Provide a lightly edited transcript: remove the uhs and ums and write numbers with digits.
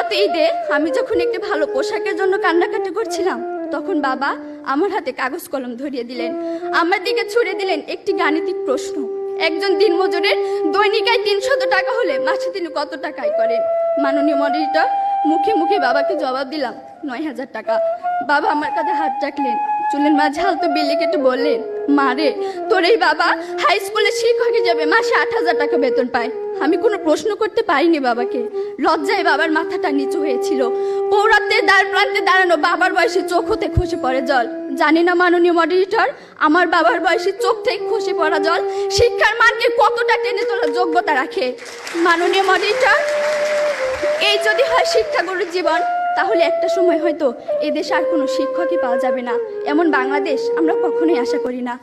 গত ঈদে আমি যখন একটি ভালো পোশাকের জন্য কান্নাকাটি করছিলাম, তখন বাবা আমার হাতে কাগজ কলম ধরিয়ে দিলেন, আমার দিকে ছুড়ে দিলেন একটি গাণিতিক প্রশ্ন। একজন দিনমজুরের দৈনিক আয় 300 টাকা হলে মাসে তিনি কত টাকা আয় করেন? মাননীয় মডারেটর, মুখে মুখে বাবাকে জবাব দিলাম 9000 টাকা। বাবা আমার কাঁধে হাত রাখলেন, চুলের মাঝে হালতো বিলি কেটে বললেন, মা রে, তোর এই বাবা হাই স্কুলের শিক্ষক হিসেবে মাসে 8000 টাকা বেতন পায়। আমি কোনো প্রশ্ন করতে পারিনি বাবাকে, লজ্জায় বাবার মাথাটা নিচু হয়েছিল। পৌরত্বের দ্বার প্রান্তে দাঁড়ানো বাবার বয়সে চোখ হতে খসে পড়ে জল। জানি না মাননীয় মডারেটর, আমার বাবার বয়সে চোখ থেকে খসে পড়া জল শিক্ষার মানকে কতটা টেনে তোলার যোগ্যতা রাখে। মাননীয় মডারেটর, এই যদি হয় শিক্ষাগুরুর জীবন, তাহলে একটা সময় হয়তো এদেশে আর কোনো শিক্ষকই পাওয়া যাবে না। এমন বাংলাদেশ আমরা কখনোই আশা করি না।